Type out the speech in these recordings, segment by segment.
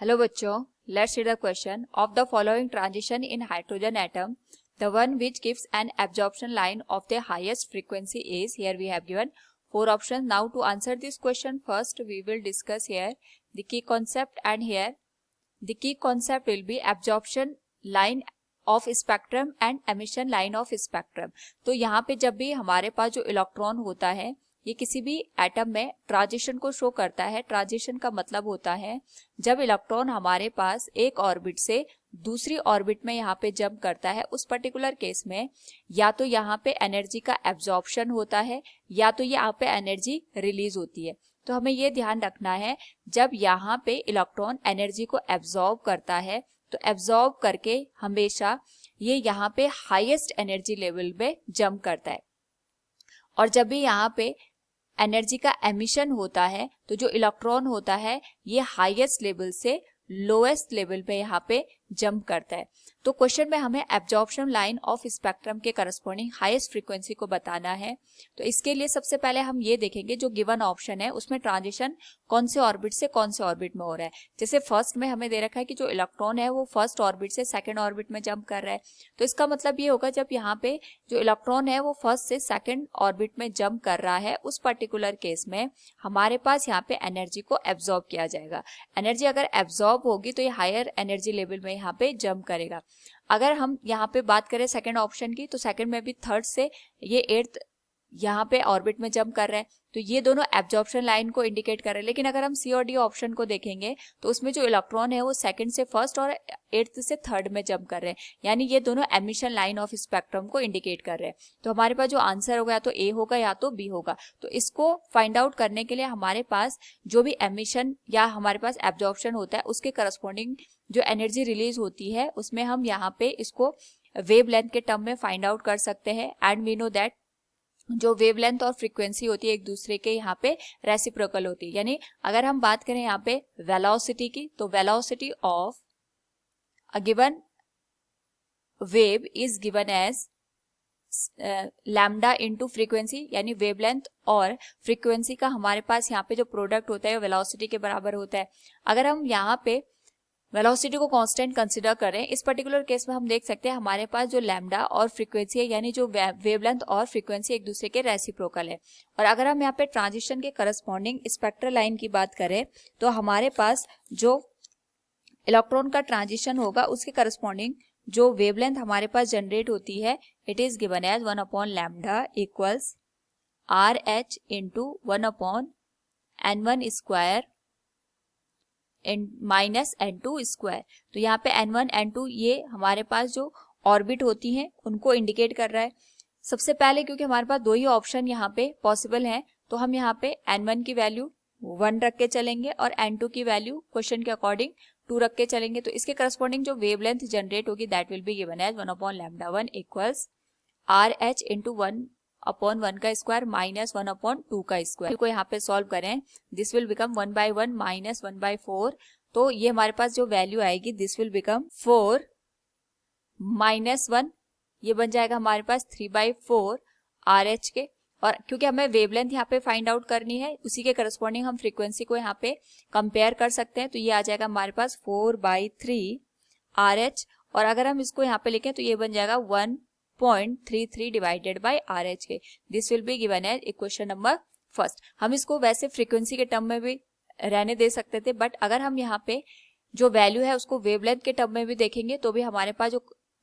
Hello बच्चों, let's see the question of the following transition in hydrogen atom the one which gives an absorption line of the highest frequency is. Here we have given four options. Now to answer this question, first we will discuss here the key concept, and here the key concept will be absorption line of spectrum and emission line of spectrum. तो यहाँ पे जब भी हमारे पास जो electron होता है ये किसी भी एटम में ट्रांजिशन को शो करता है. ट्रांजिशन का मतलब होता है जब इलेक्ट्रॉन हमारे पास एक ऑर्बिट से दूसरी ऑर्बिट में यहाँ पे जंप करता है. उस पर्टिकुलर केस में या तो यहाँ पे एनर्जी का एब्जॉर्प्शन होता है या तो यहाँ पे एनर्जी रिलीज होती है. तो हमें ये ध्यान रखना है जब यहाँ पे इलेक्ट्रॉन एनर्जी को एब्जॉर्ब करता है तो एब्जॉर्ब करके हमेशा ये यहाँ पे हाईएस्ट एनर्जी लेवल पे जंप करता है, और जब भी यहाँ पे एनर्जी का एमिशन होता है तो जो इलेक्ट्रॉन होता है ये हाईएस्ट लेवल से लोएस्ट लेवल पे यहाँ पे जंप करता है. तो क्वेश्चन में हमें एब्जॉर्प्शन लाइन ऑफ स्पेक्ट्रम के करस्पॉन्डिंग हाईएस्ट फ्रीक्वेंसी को बताना है. तो इसके लिए सबसे पहले हम ये देखेंगे जो गिवन ऑप्शन है उसमें ट्रांजिशन कौन से ऑर्बिट से कौन से ऑर्बिट में हो रहा है. जैसे फर्स्ट में हमें दे रखा है कि जो इलेक्ट्रॉन है वो फर्स्ट ऑर्बिट से सेकेंड ऑर्बिट में जंप कर रहा है. तो इसका मतलब ये होगा जब यहाँ पे जो इलेक्ट्रॉन है वो फर्स्ट से सेकेंड ऑर्बिट में जंप कर रहा है उस पर्टिकुलर केस में हमारे पास यहाँ पे एनर्जी को एब्जॉर्ब किया जाएगा. एनर्जी अगर एब्जॉर्ब होगी तो ये हायर एनर्जी लेवल में यहाँ पे जंप करेगा. अगर हम यहाँ पे बात करें सेकंड ऑप्शन की तो सेकंड में भी थर्ड से ये एट्थ यहाँ पे ऑर्बिट में जंप कर रहा है. तो ये दोनों एब्जॉर्प्शन लाइन को इंडिकेट कर रहे हैं. लेकिन अगर हम सी और डी ऑप्शन को देखेंगे तो उसमें जो इलेक्ट्रॉन है वो सेकंड से फर्स्ट और एट्थ से थर्ड में जंप कर रहे हैं, यानी ये दोनों एमिशन लाइन ऑफ स्पेक्ट्रम को इंडिकेट कर रहे हैं. तो हमारे पास जो आंसर होगा या तो ए होगा या तो बी होगा. तो इसको फाइंड आउट करने के लिए हमारे पास जो भी एमिशन या हमारे पास एब्जॉर्प्शन होता है उसके करस्पॉन्डिंग जो एनर्जी रिलीज होती है उसमें हम यहाँ पे इसको वेव लेंथ के टर्म में फाइंड आउट कर सकते हैं. एंड वी नो दैट जो वेवलेंथ और फ्रीक्वेंसी होती है एक दूसरे के यहाँ पे रेसिप्रोकल होती है. यानी अगर हम बात करें यहाँ पे वेलोसिटी की तो velocity of a given wave is given as lambda into frequency, यानी वेवलेंथ और फ्रीक्वेंसी का हमारे पास यहाँ पे जो प्रोडक्ट होता है वेलोसिटी के बराबर होता है. अगर हम यहाँ पे वेलोसिटी को कांस्टेंट कंसीडर करें इस पर्टिकुलर केस में हम देख सकते हैं हमारे पास जो लैम्डा और फ्रीक्वेंसी है यानी जो वेवलेंथ और फ्रीक्वेंसी एक दूसरे के रेसिप्रोकल है. और अगर हम यहाँ पे ट्रांजिशन के करस्पॉन्डिंग स्पेक्ट्रल लाइन की बात करें तो हमारे पास जो इलेक्ट्रॉन का ट्रांजिशन होगा उसके करस्पॉन्डिंग जो वेवलेंथ हमारे पास जनरेट होती है it is given as 1 lambda equals RH into 1 N1 square minus N2 square. तो यहाँ पे N1 N2 ये हमारे पास जो ऑर्बिट होती हैं उनको इंडिकेट कर रहा है. सबसे पहले क्योंकि हमारे पास दो ही ऑप्शन यहाँ पे पॉसिबल हैं तो हम यहाँ पे N1 की वैल्यू 1 रख के चलेंगे और N2 की वैल्यू क्वेश्चन के अकॉर्डिंग 2 रख के चलेंगे. तो इसके करस्पॉन्डिंग जो वेवलेंथ जनरेट होगी that will be given as 1 lambda 1 equals RH into 1/1 का स्क्वायर माइनस 1/2 का स्क्वायर को यहाँ पे सॉल्व करें दिस विल बिकम 1/1 माइनस 1/4. तो ये हमारे पास जो वैल्यू आएगी दिस विल बिकम 4 माइनस 1, ये बन जाएगा हमारे पास 3/4 RH के. और क्योंकि हमें वेवलेंथ यहाँ पे फाइंड आउट करनी है उसी के करस्पॉन्डिंग हम फ्रीक्वेंसी को यहाँ पे कंपेयर कर सकते हैं. तो ये आ जाएगा हमारे पास 4/3 RH. और अगर हम इसको यहाँ पे लिखें तो ये बन जाएगा 1.33 डिवाइडेड बाय RH के. This will be given as equation number first. हम इसको वैसे फ्रीक्वेंसी के टर्म में भी रहने दे सकते थे बट अगर हम यहाँ पे जो वैल्यू है उसको वेवलेंथ के टर्म में भी देखेंगे तो भी हमारे पास जो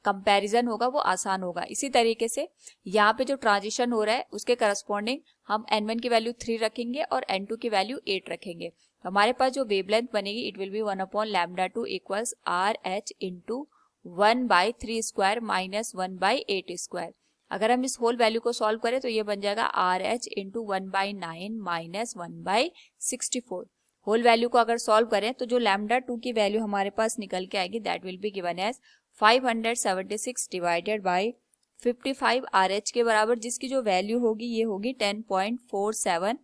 कंपैरिजन होगा वो आसान होगा. इसी तरीके से यहाँ पे जो ट्रांजिशन हो रहा है उसके करस्पॉन्डिंग हम N1 की वैल्यू 3 रखेंगे और N2 की वैल्यू 8 रखेंगे. तो हमारे पास जो वेवलेंथ बनेगी it will B 1 lambda 2 equals RH into 1/3 square minus 1/8 square. अगर हम इस होल वैल्यू को सॉल्व करें तो ये बन जाएगा RH into 1/9 minus 1/64. Whole value को अगर सॉल्व करें तो जो लैम्डा 2 की वैल्यू हमारे पास निकल के आएगी that will be given as 576 divided by 55 RH के बराबर, जिसकी जो वैल्यू होगी ये होगी 10.47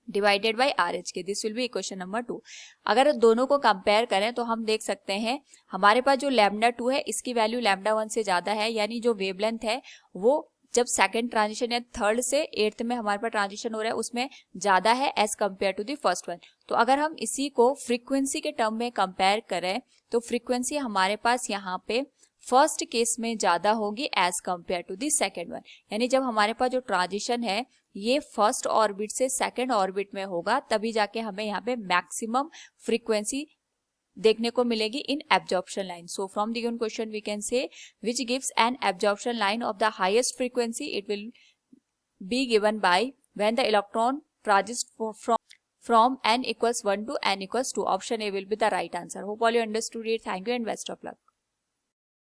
डिवाइडेड बाई RH के. This will B equation number 2. अगर दोनों को कंपेयर करें तो हम देख सकते हैं हमारे पास जो लैम्डा 2 है इसकी वैल्यू लैम्डा 1 से ज्यादा है, यानी जो वेवलेंथ है वो जब सेकंड ट्रांजिशन या थर्ड से एट्थ में हमारे पास ट्रांजिशन हो रहा है उसमें ज़्यादा है as compared to the first one. तो अगर हम इसी को फ्रीक्वेंसी के टर्म में कंपेयर करें तो फ्रीक्वेंसी हमारे पास यहाँ पे फर्स्ट केस में ज़्यादा होगी as compared to the second one. यानी जब हमारे पास जो ट्रांजिशन है ये फर्स्ट ऑर्बिट से सेकेंड ऑर्बिट में होगा तभी जाके हमें यहाँ पे मैक्सिमम फ्रीक्वेंसी देखने को मिलेगी in absorption line. So from the given question we can say which gives an absorption line of the highest frequency, it will be given by when the electron travels from n equals 1 to n equals 2. Option A will be the right answer. Hope all you understood it. Thank you and best of luck.